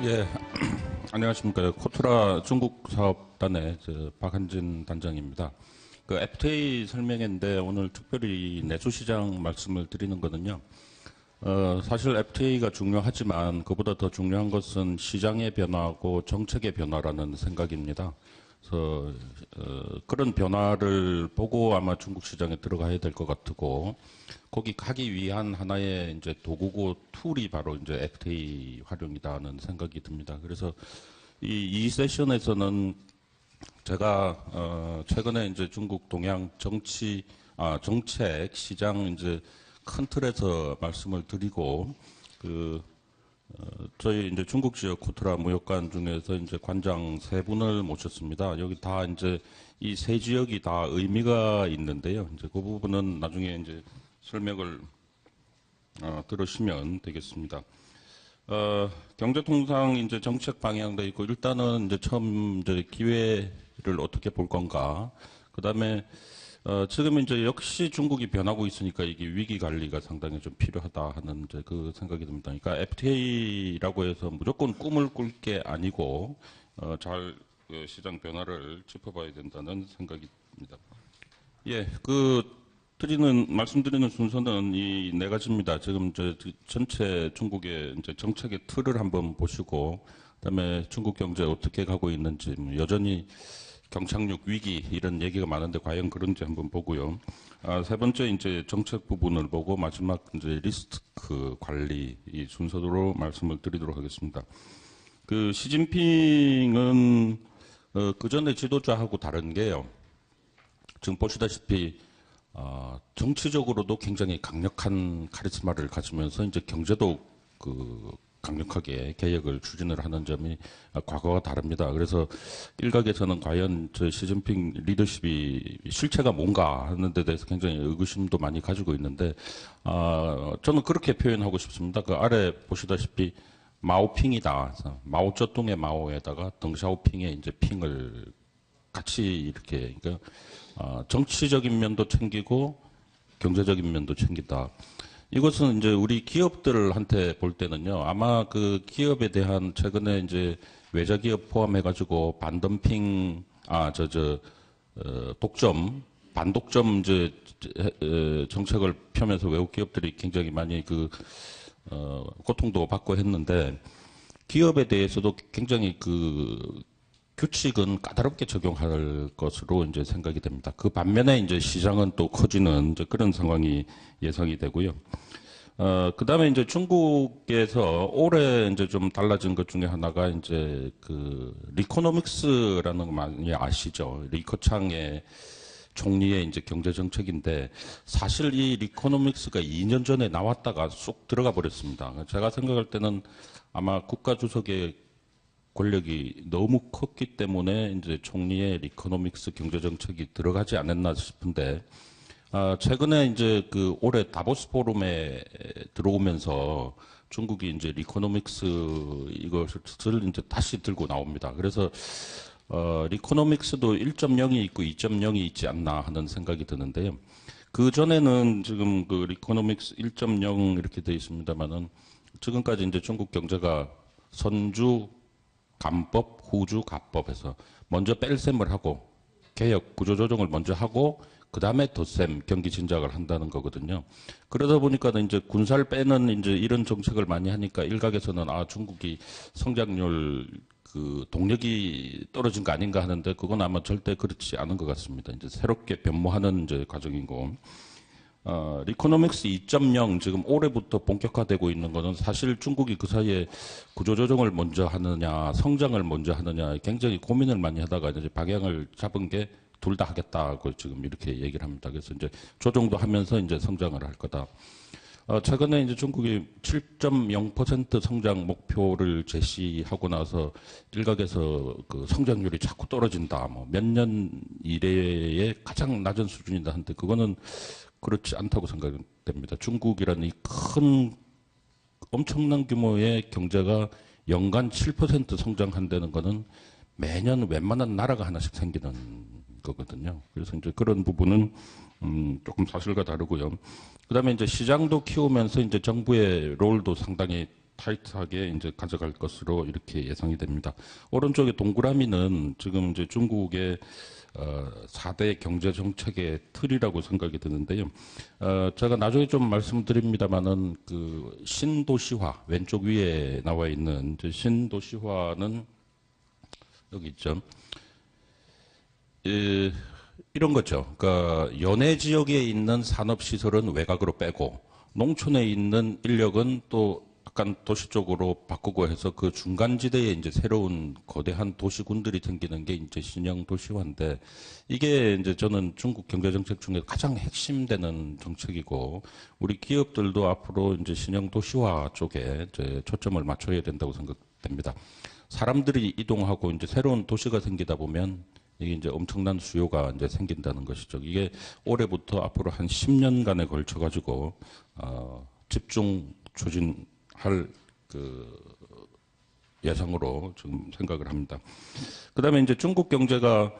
예, 안녕하십니까. 코트라 중국 사업단의 박한진 단장입니다. 그 FTA 설명회인데 오늘 특별히 내수시장 말씀을 드리는 거는요. 사실 FTA가 중요하지만 그보다 더 중요한 것은 시장의 변화고 정책의 변화라는 생각입니다. 그래서 그런 변화를 보고 아마 중국 시장에 들어가야 될 것 같고 거기 가기 위한 하나의 이제 도구고 툴이 바로 이제 FTA 활용이다는 생각이 듭니다. 그래서 이 세션에서는 제가 최근에 이제 중국 동양 정책 시장 이제 큰 틀에서 말씀을 드리고 저희 이제 중국 지역 코트라 무역관 중에서 이제 관장 세 분을 모셨습니다. 여기 다 이제 이 세 지역이 다 의미가 있는데요. 이제 그 부분은 나중에 이제 설명을 들으시면 되겠습니다. 경제통상 이제 정책 방향도 있고 일단은 이제 처음 이제 기회를 어떻게 볼 건가. 그다음에 지금 이제 역시 중국이 변하고 있으니까 이게 위기 관리가 상당히 좀 필요하다 하는 이제 그 생각이 듭니다. 그러니까 FTA라고 해서 무조건 꿈을 꿀 게 아니고 잘 시장 변화를 짚어봐야 된다는 생각이 듭니다. 예, 말씀드리는 순서는 이 네 가지입니다. 지금 전체 중국의 이제 정책의 틀을 한번 보시고, 그다음에 중국 경제 어떻게 가고 있는지, 여전히 경착륙 위기 이런 얘기가 많은데 과연 그런지 한번 보고요. 세 번째 이제 정책 부분을 보고 마지막 이제 리스크 관리 이 순서로 말씀을 드리도록 하겠습니다. 시진핑은 그 전에 지도자하고 다른 게요. 지금 보시다시피 정치적으로도 굉장히 강력한 카리스마를 가지면서 이제 경제도 강력하게 개혁을 추진을 하는 점이 과거와 다릅니다. 그래서 일각에서는 과연 시진핑 리더십이 실체가 뭔가 하는 데 대해서 굉장히 의구심도 많이 가지고 있는데 저는 그렇게 표현하고 싶습니다. 그 아래 보시다시피 마오핑이다. 마오쩌둥의 마오에다가 덩샤오핑의 이제 핑을 같이 이렇게 그러니까 정치적인 면도 챙기고 경제적인 면도 챙긴다. 이것은 이제 우리 기업들한테 볼 때는요. 아마 그 기업에 대한 최근에 이제 외자 기업 포함해가지고 반덤핑, 독점, 반독점 이제 정책을 펴면서 외국 기업들이 굉장히 많이 고통도 받고 했는데 기업에 대해서도 굉장히 규칙은 까다롭게 적용할 것으로 이제 생각이 됩니다. 그 반면에 이제 시장은 또 커지는 이제 그런 상황이 예상이 되고요. 그 다음에 이제 중국에서 올해 이제 좀 달라진 것 중에 하나가 이제 리코노믹스라는 거 많이 아시죠? 리커창의 총리의 이제 경제 정책인데 사실 이 리코노믹스가 2년 전에 나왔다가 쏙 들어가 버렸습니다. 제가 생각할 때는 아마 국가 주석의 권력이 너무 컸기 때문에 이제 총리의 리코노믹스 경제 정책이 들어가지 않았나 싶은데 최근에 이제 올해 다보스 포럼에 들어오면서 중국이 이제 리코노믹스 이것을 이제 다시 들고 나옵니다. 그래서 리코노믹스도 1.0이 있고 2.0이 있지 않나 하는 생각이 드는데요. 그 전에는 지금 리코노믹스 1.0 이렇게 되어 있습니다만은 지금까지 이제 중국 경제가 선주 감법, 후주, 가법에서 먼저 뺄셈을 하고 개혁, 구조조정을 먼저 하고 그 다음에 덧셈, 경기 진작을 한다는 거거든요. 그러다 보니까 이제 군살 빼는 이제 이런 정책을 많이 하니까 일각에서는 중국이 성장률 동력이 떨어진 거 아닌가 하는데 그건 아마 절대 그렇지 않은 것 같습니다. 이제 새롭게 변모하는 이제 과정이고. 리코노믹스 2.0 지금 올해부터 본격화되고 있는 것은 사실 중국이 그 사이에 구조조정을 먼저 하느냐 성장을 먼저 하느냐 굉장히 고민을 많이 하다가 이제 방향을 잡은 게 둘 다 하겠다고 지금 이렇게 얘기를 합니다. 그래서 이제 조정도 하면서 이제 성장을 할 거다. 최근에 이제 중국이 7.0% 성장 목표를 제시하고 나서 일각에서 성장률이 자꾸 떨어진다. 뭐 몇 년 이래의 가장 낮은 수준이다 한데 그거는 그렇지 않다고 생각됩니다. 중국이라는 이 큰 엄청난 규모의 경제가 연간 7% 성장한다는 것은 매년 웬만한 나라가 하나씩 생기는 거거든요. 그래서 이제 그런 부분은 조금 사실과 다르고요. 그다음에 이제 시장도 키우면서 이제 정부의 롤도 상당히 타이트하게 이제 가져갈 것으로 이렇게 예상이 됩니다. 오른쪽에 동그라미는 지금 이제 중국의 4대 경제 정책의 틀이라고 생각이 드는데요. 제가 나중에 좀 말씀드립니다만은 그 신도시화 왼쪽 위에 나와 있는 이제 신도시화는 여기 있죠. 이런 거죠. 그러니까 연해 지역에 있는 산업 시설은 외곽으로 빼고 농촌에 있는 인력은 또 약간 도시 쪽으로 바꾸고 해서 그 중간지대에 이제 새로운 거대한 도시군들이 생기는 게 이제 신형 도시화인데 이게 이제 저는 중국 경제 정책 중에 가장 핵심되는 정책이고 우리 기업들도 앞으로 이제 신형 도시화 쪽에 이제 초점을 맞춰야 된다고 생각됩니다. 사람들이 이동하고 이제 새로운 도시가 생기다 보면 이게 이제 엄청난 수요가 이제 생긴다는 것이죠. 이게 올해부터 앞으로 한 10년간에 걸쳐 가지고 집중 추진할 그 예상으로 지금 생각을 합니다. 그다음에 이제 중국 경제가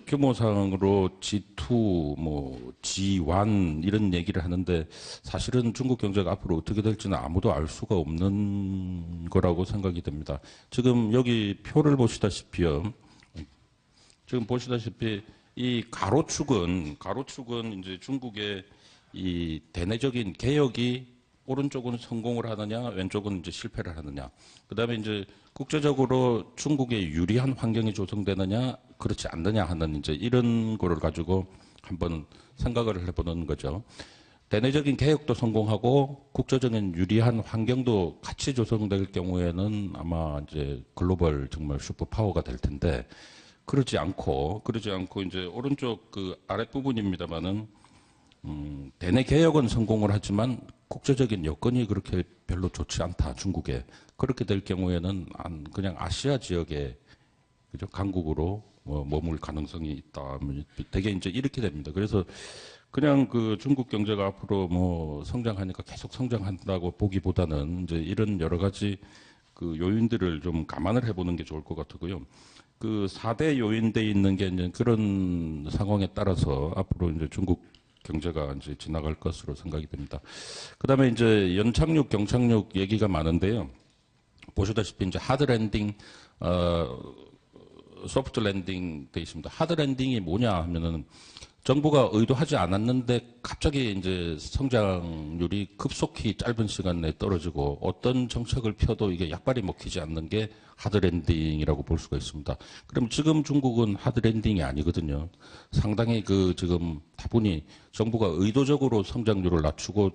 규모상으로 G2, 뭐 G1 이런 얘기를 하는데 사실은 중국 경제가 앞으로 어떻게 될지는 아무도 알 수가 없는 거라고 생각이 됩니다. 지금 여기 표를 보시다시피요. 지금 보시다시피 이 가로축은 이제 중국의 이 대내적인 개혁이 오른쪽은 성공을 하느냐, 왼쪽은 이제 실패를 하느냐. 그다음에 이제 국제적으로 중국에 유리한 환경이 조성되느냐, 그렇지 않느냐 하는 이제 이런 거를 가지고 한번 생각을 해보는 거죠. 대내적인 개혁도 성공하고 국제적인 유리한 환경도 같이 조성될 경우에는 아마 이제 글로벌 정말 슈퍼파워가 될 텐데 그러지 않고 이제 오른쪽 그 아랫부분입니다만은 대내 개혁은 성공을 하지만 국제적인 여건이 그렇게 별로 좋지 않다 중국에 그렇게 될 경우에는 그냥 아시아 지역에 그죠 강국으로 머물 가능성이 있다. 되게 이제 이렇게 됩니다. 그래서 그냥 그 중국 경제가 앞으로 뭐 성장하니까 계속 성장한다고 보기보다는 이제 이런 여러 가지 그 요인들을 좀 감안을 해보는 게 좋을 것 같고요. 그 4대 요인돼 있는 게 이제 그런 상황에 따라서 앞으로 이제 중국 경제가 이제 지나갈 것으로 생각이 됩니다. 그 다음에 이제 연착륙, 경착륙 얘기가 많은데요. 보시다시피 이제 하드 랜딩, 소프트 랜딩 돼 있습니다. 하드 랜딩이 뭐냐 하면은 정부가 의도하지 않았는데 갑자기 이제 성장률이 급속히 짧은 시간 내에 떨어지고 어떤 정책을 펴도 이게 약발이 먹히지 않는 게 하드랜딩이라고 볼 수가 있습니다. 그럼 지금 중국은 하드랜딩이 아니거든요. 상당히 그 지금 다분히 정부가 의도적으로 성장률을 낮추고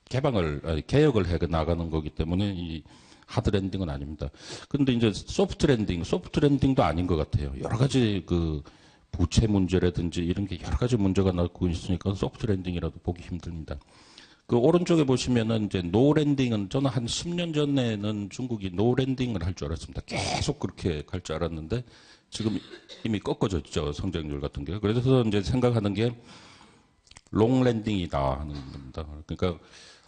개혁을 해 나가는 거기 때문에 이 하드랜딩은 아닙니다. 근데 이제 소프트랜딩도 아닌 것 같아요. 여러 가지 그 부채 문제라든지 이런 게 여러 가지 문제가 나고 있으니까 소프트 랜딩이라도 보기 힘듭니다. 그 오른쪽에 보시면은 이제 노 랜딩은 저는 한 10년 전에는 중국이 노 랜딩을 할 줄 알았습니다. 계속 그렇게 갈 줄 알았는데 지금 이미 꺾어졌죠. 성장률 같은 게. 그래서 이제 생각하는 게 롱 랜딩이다 하는 겁니다. 그러니까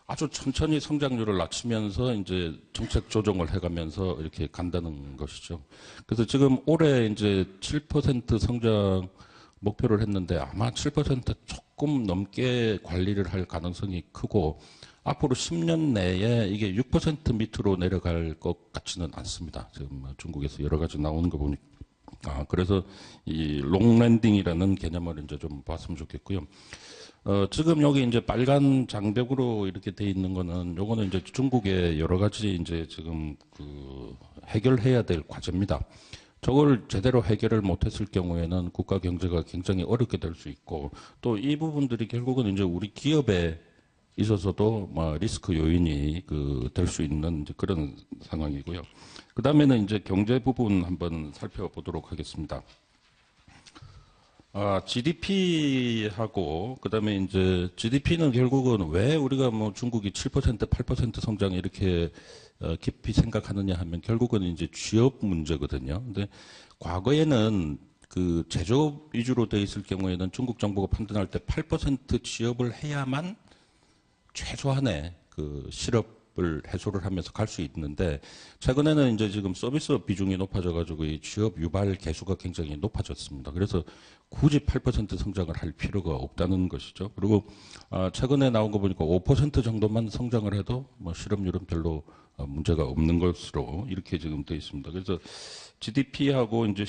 아주 천천히 성장률을 낮추면서 이제 정책 조정을 해가면서 이렇게 간다는 것이죠. 그래서 지금 올해 이제 7% 성장 목표를 했는데 아마 7% 조금 넘게 관리를 할 가능성이 크고 앞으로 10년 내에 이게 6% 밑으로 내려갈 것 같지는 않습니다. 지금 중국에서 여러 가지 나오는 거 보니까. 그래서 이 롱랜딩이라는 개념을 이제 좀 봤으면 좋겠고요. 지금 여기 이제 빨간 장벽으로 이렇게 돼 있는 거는 요거는 이제 중국의 여러 가지 이제 지금 그 해결해야 될 과제입니다. 저걸 제대로 해결을 못했을 경우에는 국가 경제가 굉장히 어렵게 될 수 있고 또 이 부분들이 결국은 이제 우리 기업에 있어서도 뭐 리스크 요인이 그 될 수 있는 이제 그런 상황이고요. 그 다음에는 이제 경제 부분 한번 살펴보도록 하겠습니다. GDP하고 그다음에 이제 GDP는 결국은 왜 우리가 뭐 중국이 7%, 8% 성장 이렇게 깊이 생각하느냐 하면 결국은 이제 취업 문제거든요. 근데 과거에는 그 제조업 위주로 돼 있을 경우에는 중국 정부가 판단할 때 8% 취업을 해야만 최소한의 그 실업 취업을 해소를 하면서 갈 수 있는데 최근에는 이제 지금 서비스 비중이 높아져가지고 이 취업 유발 개수가 굉장히 높아졌습니다. 그래서 굳이 8% 성장을 할 필요가 없다는 것이죠. 그리고 최근에 나온 거 보니까 5% 정도만 성장을 해도 뭐 실업률은 별로 문제가 없는 것으로 이렇게 지금 되어 있습니다. 그래서 GDP하고 이제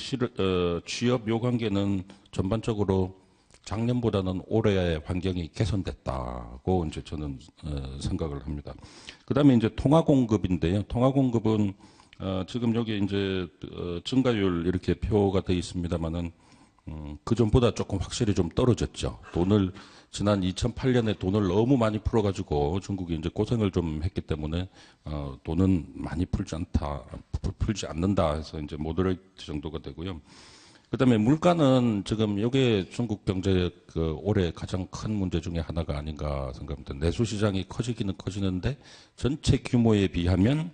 취업 요관계는 전반적으로 작년보다는 올해의 환경이 개선됐다고 이제 저는 생각을 합니다. 그다음에 이제 통화 공급인데요. 통화 공급은 지금 여기 이제 증가율 이렇게 표가 되어 있습니다만은 그 전보다 조금 확실히 좀 떨어졌죠. 지난 2008년에 돈을 너무 많이 풀어가지고 중국이 이제 고생을 좀 했기 때문에 돈은 많이 풀지 않는다 해서 이제 모더레이트 정도가 되고요. 그다음에 물가는 지금 이게 중국 경제 올해 가장 큰 문제 중에 하나가 아닌가 생각합니다. 내수 시장이 커지기는 커지는데 전체 규모에 비하면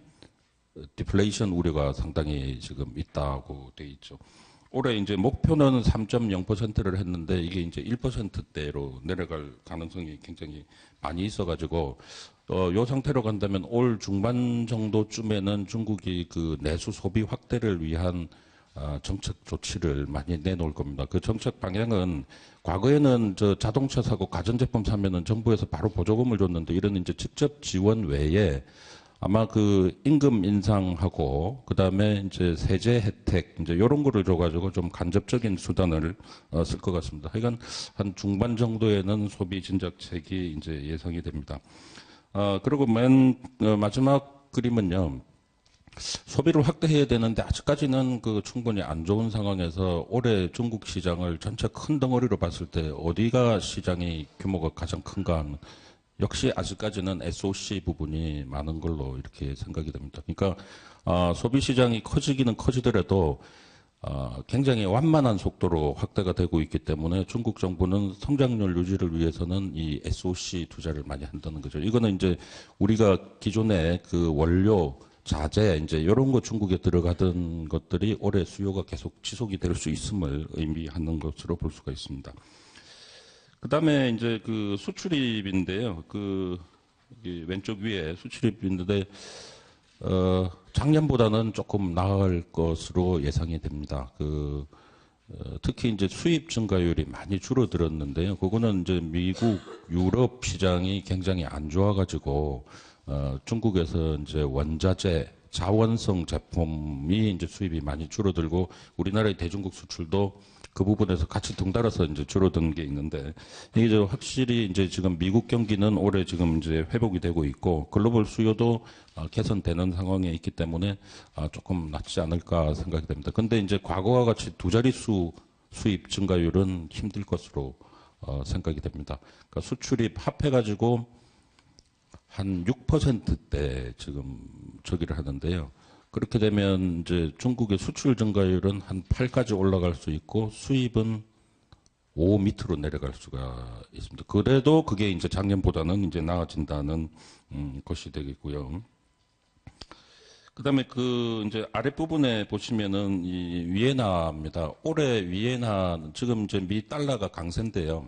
디플레이션 우려가 상당히 지금 있다고 돼 있죠. 올해 이제 목표는 3.0%를 했는데 이게 이제 1%대로 내려갈 가능성이 굉장히 많이 있어가지고 요 상태로 간다면 올 중반 정도쯤에는 중국이 그 내수 소비 확대를 위한 정책 조치를 많이 내놓을 겁니다. 그 정책 방향은 과거에는 자동차 사고 가전제품 사면은 정부에서 바로 보조금을 줬는데 이런 이제 직접 지원 외에 아마 그 임금 인상하고 그다음에 이제 세제 혜택 이제 이런 거를 줘가지고 좀 간접적인 수단을 쓸 것 같습니다. 하여간 한 중반 정도에는 소비 진작책이 이제 예상이 됩니다. 그리고 맨 마지막 그림은요. 소비를 확대해야 되는데 아직까지는 그 충분히 안 좋은 상황에서 올해 중국 시장을 전체 큰 덩어리로 봤을 때 어디가 시장이 규모가 가장 큰가 하는 역시 아직까지는 SOC 부분이 많은 걸로 이렇게 생각이 됩니다. 그러니까 소비 시장이 커지기는 커지더라도 굉장히 완만한 속도로 확대가 되고 있기 때문에 중국 정부는 성장률 유지를 위해서는 이 SOC 투자를 많이 한다는 거죠. 이거는 이제 우리가 기존에 그 원료 자재 이제 이런 거 중국에 들어가던 것들이 올해 수요가 계속 지속이 될 수 있음을 의미하는 것으로 볼 수가 있습니다. 그다음에 이제 그 수출입인데요. 왼쪽 위에 수출입인데 작년보다는 조금 나을 것으로 예상이 됩니다. 특히 이제 수입 증가율이 많이 줄어들었는데요. 그거는 이제 미국, 유럽 시장이 굉장히 안 좋아가지고 중국에서 이제 원자재, 자원성 제품이 이제 수입이 많이 줄어들고 우리나라의 대중국 수출도 그 부분에서 같이 덩달아서 이제 줄어든 게 있는데 이게 저 확실히 이제 지금 미국 경기는 올해 지금 이제 회복이 되고 있고 글로벌 수요도 개선되는 상황에 있기 때문에 조금 낫지 않을까 생각이 됩니다. 근데 이제 과거와 같이 두 자릿수 수입 증가율은 힘들 것으로 생각이 됩니다. 그러니까 수출입 합해가지고 한 6%대 지금 저기를 하는데요. 그렇게 되면 이제 중국의 수출 증가율은 한 8까지 올라갈 수 있고 수입은 5 밑으로 내려갈 수가 있습니다. 그래도 그게 이제 작년보다는 이제 나아진다는 것이 되겠고요. 그다음에 이제 아랫부분에 보시면은 이 위에나입니다. 올해 위에나 지금 이제 미 달러가 강세인데요.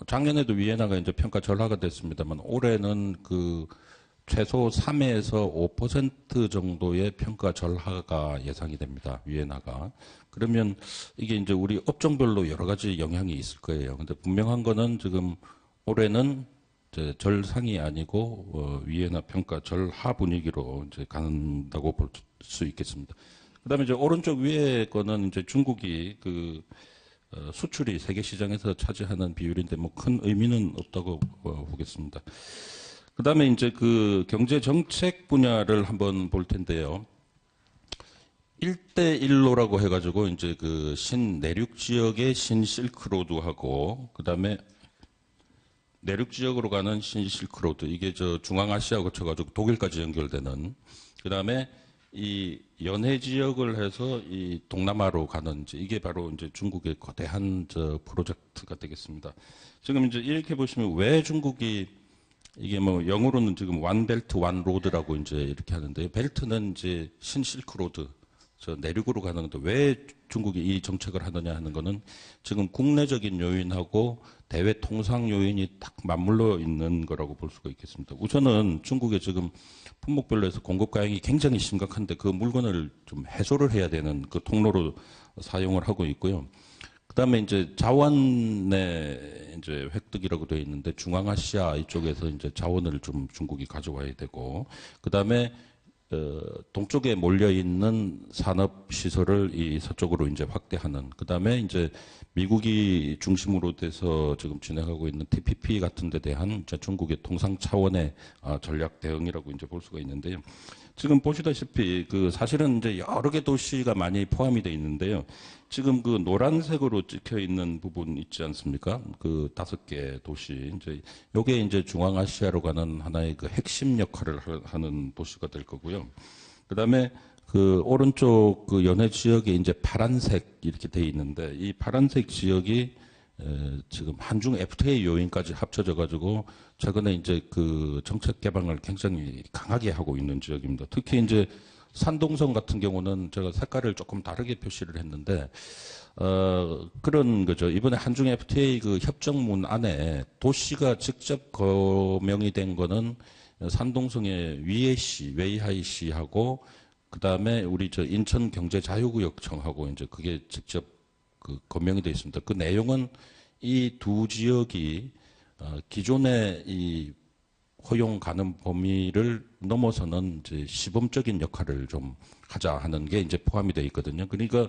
작년에도 위에나가 이제 평가 절하가 됐습니다만 올해는 최소 3에서 5% 정도의 평가 절하가 예상이 됩니다. 위에나가. 그러면 이게 이제 우리 업종별로 여러 가지 영향이 있을 거예요. 근데 분명한 거는 지금 올해는 이제 절상이 아니고 위에나 평가 절하 분위기로 이제 간다고 볼 수 있겠습니다. 그다음에 이제 오른쪽 위에 거는 이제 중국이 수출이 세계 시장에서 차지하는 비율인데 뭐 큰 의미는 없다고 보겠습니다. 그다음에 이제 경제 정책 분야를 한번 볼 텐데요. 1대1로라고 해가지고 이제 내륙 지역의 신실크로드하고 그다음에 내륙 지역으로 가는 신실크로드 이게 중앙아시아 거쳐가지고 독일까지 연결되는 그다음에 이 연해 지역을 해서 이 동남아로 가는 이게 바로 이제 중국의 거대한 프로젝트가 되겠습니다. 지금 이제 이렇게 보시면 왜 중국이 이게 뭐 영어로는 지금 원 벨트 원 로드라고 이제 이렇게 하는데요. 벨트는 이제 신실크로드 저 내륙으로 가는 건데 왜 중국이 이 정책을 하느냐 하는 거는 지금 국내적인 요인하고 대외 통상 요인이 딱 맞물려 있는 거라고 볼 수가 있겠습니다. 우선은 중국의 지금 품목별로 해서 공급 과잉이 굉장히 심각한데 그 물건을 좀 해소를 해야 되는 그 통로로 사용을 하고 있고요. 그다음에 이제 자원의 이제 획득이라고 되어 있는데 중앙아시아 이쪽에서 이제 자원을 좀 중국이 가져와야 되고 그다음에 동쪽에 몰려 있는 산업 시설을 이 서쪽으로 이제 확대하는 그다음에 이제 미국이 중심으로 돼서 지금 진행하고 있는 TPP 같은 데 대한 이제 중국의 통상 차원의 전략 대응이라고 이제 볼 수가 있는데요. 지금 보시다시피 그 사실은 이제 여러 개 도시가 많이 포함이 되어 있는데요. 지금 그 노란색으로 찍혀 있는 부분 있지 않습니까? 그 5개 도시. 이제 요게 이제 중앙아시아로 가는 하나의 그 핵심 역할을 하는 도시가 될 거고요. 그다음에 그 오른쪽 그 연해 지역에 이제 파란색 이렇게 돼 있는데 이 파란색 지역이 지금 한중 FTA 요인까지 합쳐져 가지고 최근에 이제 그 정책 개방을 굉장히 강하게 하고 있는 지역입니다. 특히 이제 산동성 같은 경우는 제가 색깔을 조금 다르게 표시를 했는데 그런 거죠. 이번에 한중 FTA 그 협정문 안에 도시가 직접 거명이 된 거는 산동성의 위에시, 웨이하이시하고 그다음에 우리 저 인천경제자유구역청하고 이제 그게 직접 그 거명이 되어 있습니다. 그 내용은 이 두 지역이 기존의 이 허용 가능 범위를 넘어서는 이제 시범적인 역할을 좀 하자 하는 게 이제 포함이 되어 있거든요. 그러니까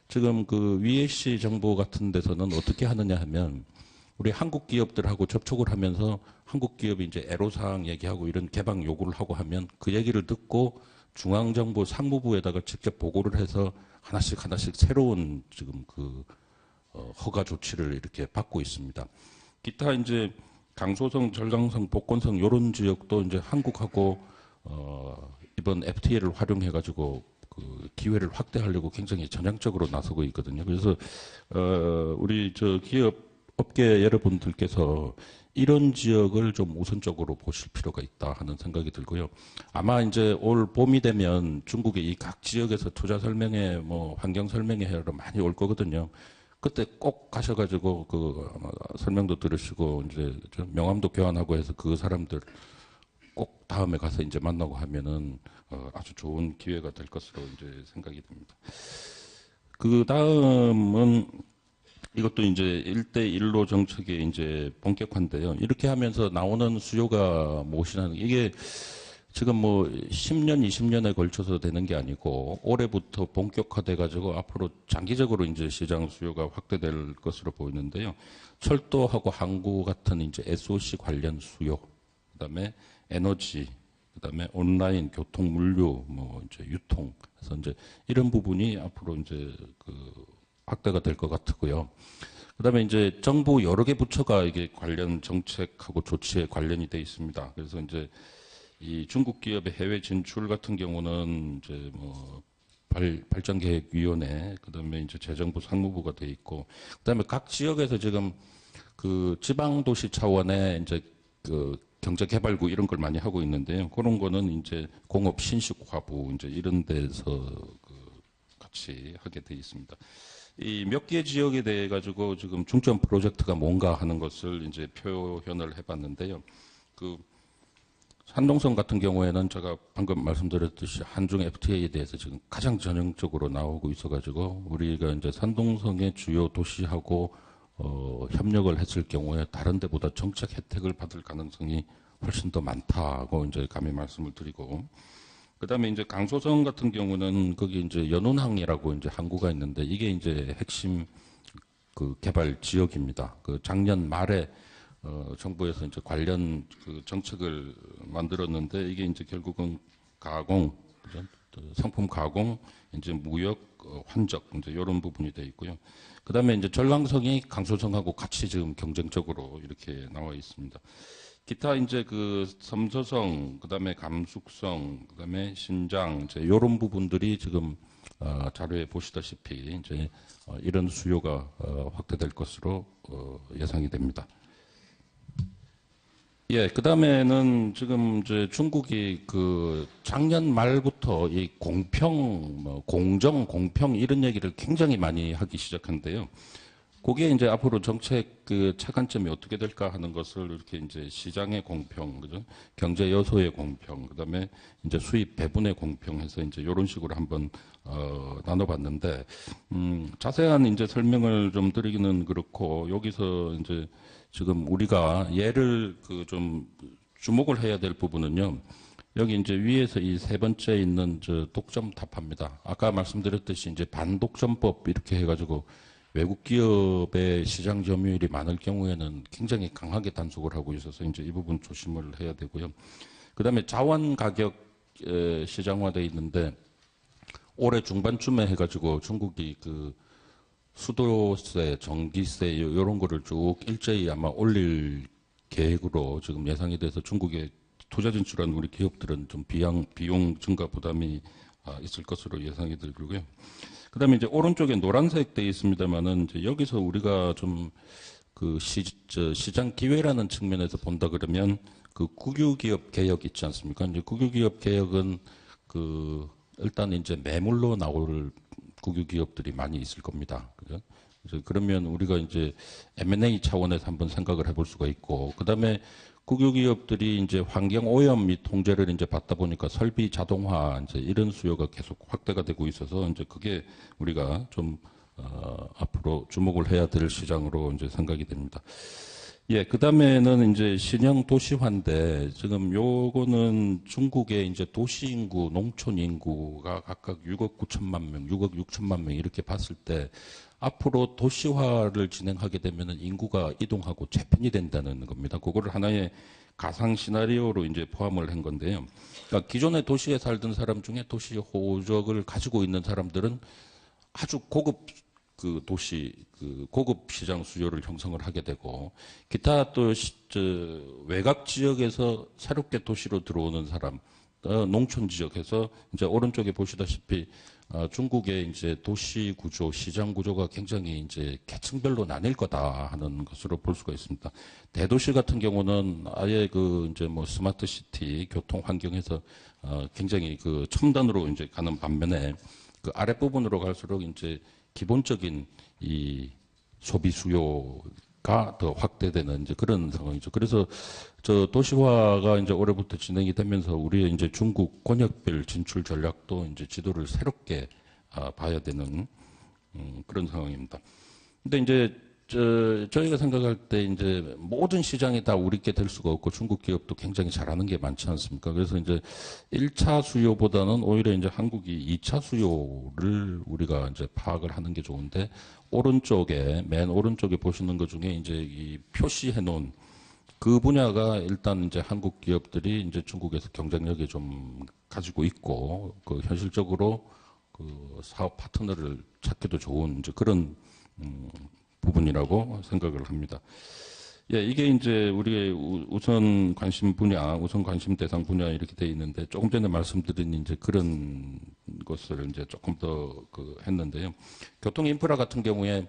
지금 그 위에시 정부 같은 데서는 어떻게 하느냐 하면 우리 한국 기업들하고 접촉을 하면서 한국 기업이 이제 애로사항 얘기하고 이런 개방 요구를 하고 하면 그 얘기를 듣고 중앙정부 상무부에다가 직접 보고를 해서 하나씩 새로운 지금 그 허가 조치를 이렇게 받고 있습니다. 기타 이제 강소성, 전랑성, 복건성 이런 지역도 이제 한국하고 이번 FTA를 활용해 가지고 그 기회를 확대하려고 굉장히 전향적으로 나서고 있거든요. 그래서 우리 저 기업 업계 여러분들께서 이런 지역을 좀 우선적으로 보실 필요가 있다 하는 생각이 들고요. 아마 이제 올 봄이 되면 중국의 이 각 지역에서 투자 설명회, 뭐 환경 설명회 하러 많이 올 거거든요. 그때 꼭 가셔가지고 그 설명도 들으시고 이제 명함도 교환하고 해서 그 사람들 꼭 다음에 가서 이제 만나고 하면은 아주 좋은 기회가 될 것으로 이제 생각이 듭니다. 그 다음은 이것도 이제 1대1로 정책의 이제 본격화인데요. 이렇게 하면서 나오는 수요가 무엇이냐는 이게 지금 뭐 10년, 20년에 걸쳐서 되는 게 아니고 올해부터 본격화돼 가지고 앞으로 장기적으로 이제 시장 수요가 확대될 것으로 보이는데요. 철도하고 항구 같은 이제 SOC 관련 수요, 그다음에 에너지, 그다음에 온라인 교통 물류, 뭐 이제 유통, 그래서 이제 이런 부분이 앞으로 이제 그 확대가 될 것 같고요. 그다음에 이제 정부 여러 개 부처가 이게 관련 정책하고 조치에 관련이 돼 있습니다. 그래서 이제 이 중국 기업의 해외 진출 같은 경우는 이제 뭐 발전계획위원회, 그다음에 이제 재정부 상무부가 돼 있고, 그다음에 각 지역에서 지금 그 지방도시 차원의 이제 그 경제개발구 이런 걸 많이 하고 있는데요. 그런 거는 이제 공업신식화부 이제 이런 데서 그 같이 하게 돼 있습니다. 이 몇 개 지역에 대해 가지고 지금 중점 프로젝트가 뭔가 하는 것을 이제 표현을 해봤는데요. 그 산동성 같은 경우에는 제가 방금 말씀드렸듯이 한중 FTA에 대해서 지금 가장 전형적으로 나오고 있어가지고 우리가 이제 산동성의 주요 도시하고 협력을 했을 경우에 다른 데보다 정책 혜택을 받을 가능성이 훨씬 더 많다고 이제 감히 말씀을 드리고, 그다음에 이제 강소성 같은 경우는 거기 이제 연운항이라고 이제 항구가 있는데 이게 이제 핵심 그 개발 지역입니다. 그 작년 말에 정부에서 이제 관련 그 정책을 만들었는데 이게 이제 결국은 가공, 그죠? 상품 가공, 이제 무역, 환적 이제 이런 부분이 돼 있고요. 그다음에 이제 전랑성이 강소성하고 같이 지금 경쟁적으로 이렇게 나와 있습니다. 기타 이제 그 섬서성, 그다음에 감숙성, 그다음에 신장 이제 이런 부분들이 지금 자료에 보시다시피 이제 이런 수요가 확대될 것으로 예상이 됩니다. 예, 그다음에는 지금 이제 중국이 그 작년 말부터 이 공평, 뭐 공정, 공평 이런 얘기를 굉장히 많이 하기 시작한데요. 그게 이제 앞으로 정책 그 차관점이 어떻게 될까 하는 것을 이렇게 이제 시장의 공평, 그죠? 경제 요소의 공평, 그다음에 이제 수입 배분의 공평해서 이제 이런 식으로 한번 나눠봤는데 자세한 이제 설명을 좀 드리기는 그렇고 여기서 이제 지금 우리가 예를 그 좀 주목을 해야 될 부분은요. 여기 이제 위에서 이 세 번째 있는 저 독점 타파입니다. 아까 말씀드렸듯이 이제 반독점법 이렇게 해가지고 외국 기업의 시장 점유율이 많을 경우에는 굉장히 강하게 단속을 하고 있어서 이제 이 부분 조심을 해야 되고요. 그다음에 자원 가격 시장화돼 있는데 올해 중반쯤에 해가지고 중국이 그 수도세, 전기세 이런 거를 쭉 일제히 아마 올릴 계획으로 지금 예상이 돼서 중국에 투자 진출한 우리 기업들은 좀 비용 증가 부담이 있을 것으로 예상이 들고요. 그다음에 이제 오른쪽에 노란색 돼 있습니다만은 이제 여기서 우리가 좀 그 시장 기회라는 측면에서 본다 그러면 그 국유기업 개혁 있지 않습니까? 이제 국유기업 개혁은 그 일단 이제 매물로 나올 국유기업들이 많이 있을 겁니다. 그죠? 그래서 그러면 우리가 이제 M&A 차원에서 한번 생각을 해볼 수가 있고, 그 다음에 국유기업들이 이제 환경 오염 및 통제를 이제 받다 보니까 설비 자동화 이제 이런 수요가 계속 확대가 되고 있어서 이제 그게 우리가 좀 앞으로 주목을 해야 될 시장으로 이제 생각이 됩니다. 예, 그 다음에는 이제 신형 도시화인데, 지금 요거는 중국의 이제 도시 인구, 농촌 인구가 각각 6억 9천만 명, 6억 6천만 명 이렇게 봤을 때, 앞으로 도시화를 진행하게 되면은 인구가 이동하고 재편이 된다는 겁니다. 그거를 하나의 가상 시나리오로 이제 포함을 한 건데요. 그러니까 기존의 도시에 살던 사람 중에 도시 호적을 가지고 있는 사람들은 아주 고급 그 도시 그 고급 시장 수요를 형성을 하게 되고 기타 또 외곽 지역에서 새롭게 도시로 들어오는 사람 농촌 지역에서 이제 오른쪽에 보시다시피 중국의 이제 도시 구조, 시장 구조가 굉장히 이제 계층별로 나뉠 거다 하는 것으로 볼 수가 있습니다. 대도시 같은 경우는 아예 그 이제 뭐 스마트 시티 교통 환경에서 굉장히 그 첨단으로 이제 가는 반면에 그 아랫부분으로 갈수록 이제 기본적인 이 소비 수요가 더 확대되는 이제 그런 상황이죠. 그래서 저 도시화가 이제 올해부터 진행이 되면서 우리의 이제 중국 권역별 진출 전략도 이제 지도를 새롭게 봐야 되는 그런 상황입니다. 근데 이제 저희가 생각할 때 이제 모든 시장이 다 우리께 될 수가 없고 중국 기업도 굉장히 잘하는 게 많지 않습니까? 그래서 이제 1차 수요보다는 오히려 이제 한국이 2차 수요를 우리가 이제 파악을 하는 게 좋은데 맨 오른쪽에 보시는 것 중에 이제 이 표시해 놓은 그 분야가 일단 이제 한국 기업들이 이제 중국에서 경쟁력이 좀 가지고 있고 그 현실적으로 그 사업 파트너를 찾기도 좋은 이제 그런 부분이라고 생각을 합니다. 예, 이게 이제 우리의 우선 관심 분야, 우선 관심 대상 분야 이렇게 돼 있는데 조금 전에 말씀드린 이제 그런 것을 이제 조금 더 그 했는데요. 교통 인프라 같은 경우에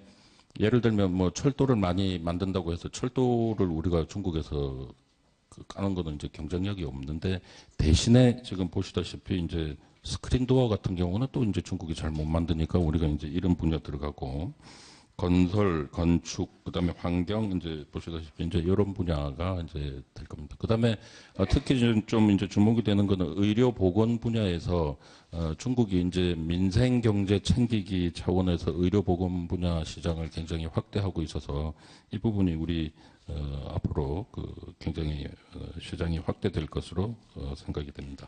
예를 들면 뭐 철도를 많이 만든다고 해서 철도를 우리가 중국에서 그 까는 거는 이제 경쟁력이 없는데 대신에 지금 보시다시피 이제 스크린 도어 같은 경우는 또 이제 중국이 잘 못 만드니까 우리가 이제 이런 분야 들어가고 건설, 건축, 그다음에 환경 이제 보시다시피 이제 이런 분야가 이제 될 겁니다. 그다음에 특히 좀 이제 주목이 되는 거는 의료 보건 분야에서 중국이 이제 민생 경제 챙기기 차원에서 의료 보건 분야 시장을 굉장히 확대하고 있어서 이 부분이 우리 앞으로 그 굉장히 시장이 확대될 것으로 생각이 됩니다.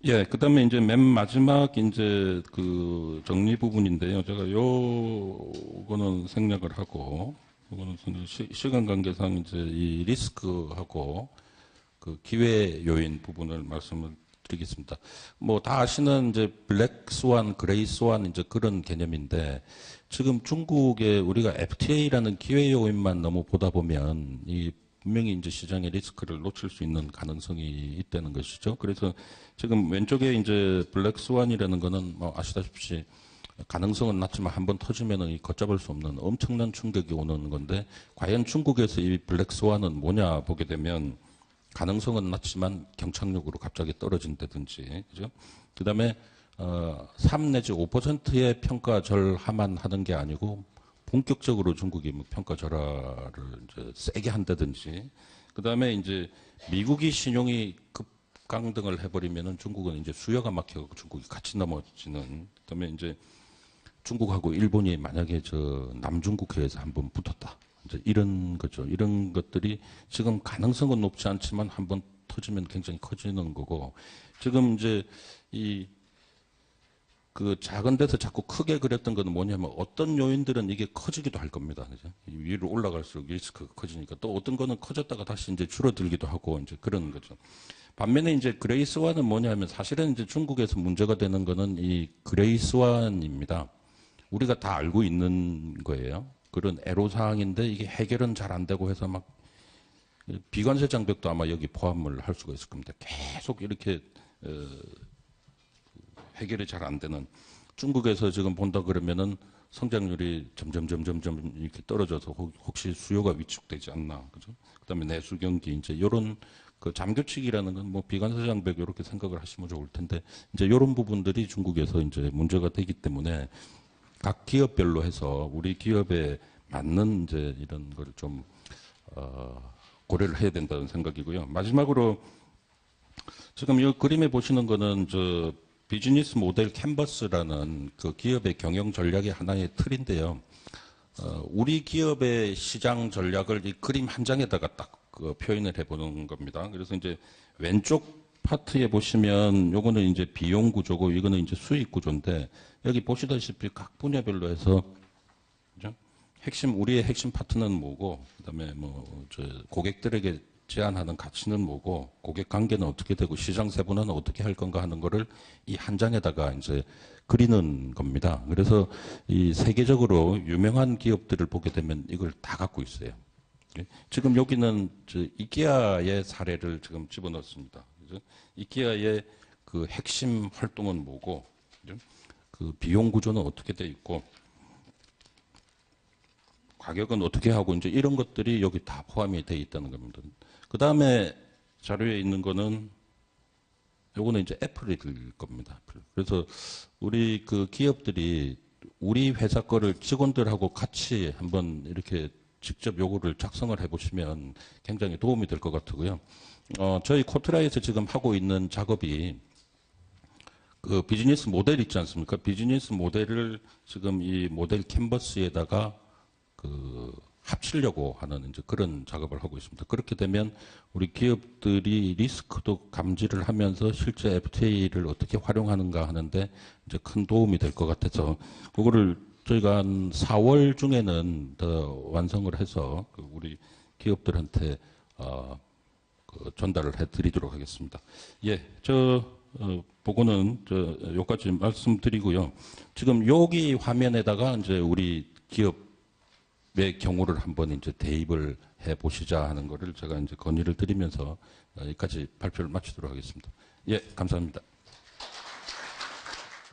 예, 그다음에 이제 맨 마지막 이제 그 정리 부분인데요. 제가 요거는 생략을 하고 요거는 시간 관계상 이제 이 리스크하고 그 기회 요인 부분을 말씀을 드리겠습니다. 뭐 다 아시는 이제 블랙 스완, 그레이 스완 이제 그런 개념인데 지금 중국에 우리가 FTA라는 기회 요인만 너무 보다 보면 이 분명히 이제 시장의 리스크를 놓칠 수 있는 가능성이 있다는 것이죠. 그래서 지금 왼쪽에 이제 블랙 스완이라는 거는 뭐 아시다시피 가능성은 낮지만 한번 터지면은 이 걷잡을 수 없는 엄청난 충격이 오는 건데 과연 중국에서 이 블랙스완은 뭐냐 보게 되면 가능성은 낮지만 경착륙으로 갑자기 떨어진다든지, 그죠? 그 다음에, 3 내지 5%의 평가절하만 하는 게 아니고 본격적으로 중국이 뭐 평가절하를 이제 세게 한다든지, 그 다음에 이제 미국이 신용이 급강등을 해버리면은 중국은 이제 수요가 막혀서 중국이 같이 넘어지는, 그 다음에 이제 중국하고 일본이 만약에 저 남중국해에서 한번 붙었다. 이제 이런 거죠. 이런 것들이 지금 가능성은 높지 않지만 한번 터지면 굉장히 커지는 거고, 지금 이제 그 작은 데서 자꾸 크게 그렸던 거는 뭐냐면 어떤 요인들은 이게 커지기도 할 겁니다. 그죠? 위로 올라갈수록 리스크가 커지니까 또 어떤 거는 커졌다가 다시 이제 줄어들기도 하고 이제 그런 거죠. 반면에 이제 그레이스완은 뭐냐면 사실은 이제 중국에서 문제가 되는 거는 이 그레이스완입니다. 우리가 다 알고 있는 거예요. 그런 애로사항인데 이게 해결은 잘 안 되고 해서 막 비관세 장벽도 아마 여기 포함을 할 수가 있을 겁니다. 계속 이렇게 해결이 잘 안 되는 중국에서 지금 본다 그러면은 성장률이 점점 이렇게 떨어져서 혹시 수요가 위축되지 않나, 그죠? 그다음에 내수 경기 이제 이런 그 잠교칙이라는 건 뭐 비관세 장벽 이렇게 생각을 하시면 좋을 텐데 이제 이런 부분들이 중국에서 이제 문제가 되기 때문에 각 기업별로 해서 우리 기업에 맞는 이제 이런 걸 좀 고려를 해야 된다는 생각이고요. 마지막으로 지금 이 그림에 보시는 거는 저 비즈니스 모델 캔버스라는 그 기업의 경영 전략의 하나의 틀인데요. 우리 기업의 시장 전략을 이 그림 한 장에다가 딱 그 표현을 해보는 겁니다. 그래서 이제 왼쪽 파트에 보시면 요거는 이제 비용 구조고 이거는 이제 수익 구조인데 여기 보시다시피 각 분야별로 해서 그죠? 우리의 핵심 파트는 뭐고 그다음에 뭐 저 고객들에게 제안하는 가치는 뭐고 고객 관계는 어떻게 되고 시장 세분화는 어떻게 할 건가 하는 거를 이 한 장에다가 이제 그리는 겁니다. 그래서 이 세계적으로 유명한 기업들을 보게 되면 이걸 다 갖고 있어요. 지금 여기는 저 이케아의 사례를 지금 집어넣습니다. 그죠? 이케아의 그 핵심 활동은 뭐고, 그죠? 그 비용 구조는 어떻게 돼 있고, 가격은 어떻게 하고 이제 이런 것들이 여기 다 포함이 돼 있다는 겁니다. 그 다음에 자료에 있는 거는 요거는 이제 애플일 겁니다. 애플. 그래서 우리 그 기업들이 우리 회사 거를 직원들하고 같이 한번 이렇게 직접 요거를 작성을 해보시면 굉장히 도움이 될 것 같고요. 저희 코트라에서 지금 하고 있는 작업이 그 비즈니스 모델 있지 않습니까? 비즈니스 모델을 지금 이 모델 캔버스에다가 그 합치려고 하는 이제 그런 작업을 하고 있습니다. 그렇게 되면 우리 기업들이 리스크도 감지를 하면서 실제 FTA를 어떻게 활용하는가 하는데 이제 큰 도움이 될 것 같아서 그거를 저희가 한 4월 중에는 더 완성을 해서 우리 기업들한테 그 전달을 해드리도록 하겠습니다. 예, 보고는 여기까지 말씀드리고요. 지금 여기 화면에다가 이제 우리 기업의 경우를 한번 이제 대입을 해 보시자 하는 거를 제가 이제 건의를 드리면서 여기까지 발표를 마치도록 하겠습니다. 예, 감사합니다.